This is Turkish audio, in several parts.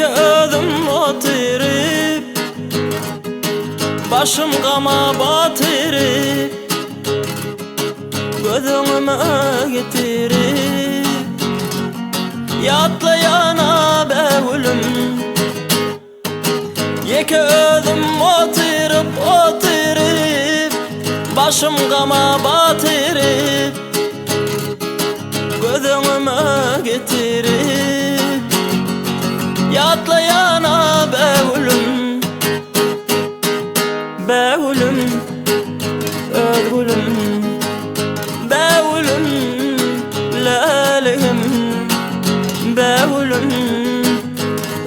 Yeke ödüm otirip başım gama batırıp gözümü getirip yatlayana Bagulim. Yeke ödüm otirip başım gama batırıp gözümü getirip yatlayana Bagulim. Bagulim, Bagulim, Bagulim, lalim. Bagulim,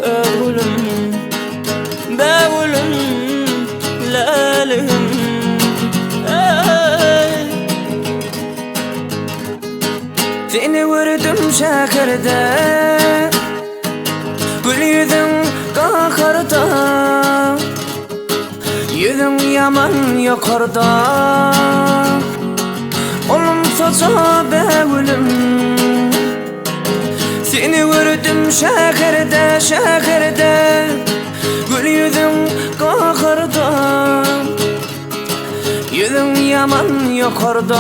Bagulim, Bagulim, lalim. Seni gördüm şehirde, gül yüzün kahırda, yüzün yaman yukarıda. Olumsuzca Bagulim. Seni gördüm şehirde, gül yüzün kahırda, yüzün yaman yukarıda.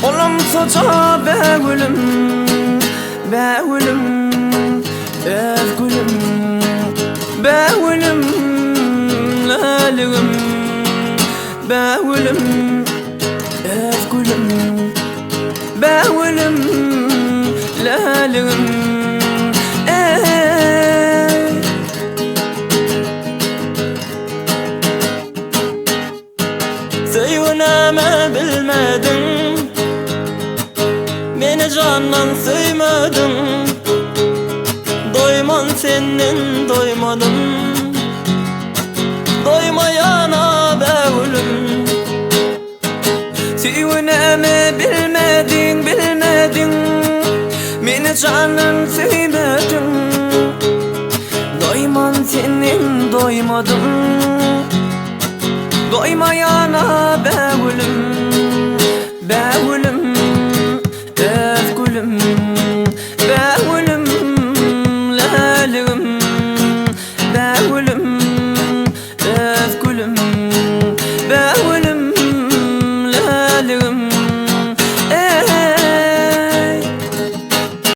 Olumsuzca Bagulim, Bagulim, Bagulim, Bagulim, lalim. Bagulim, Bagulim, Bagulim, lalim. Sevunama bilmedin, beni candan sevmedin. Doyman senin doymadım, doymayana Bagulim. Sevunama bilmedin, beni candan sevmedin. Doyman senin doymadım, doymayana Bagulim.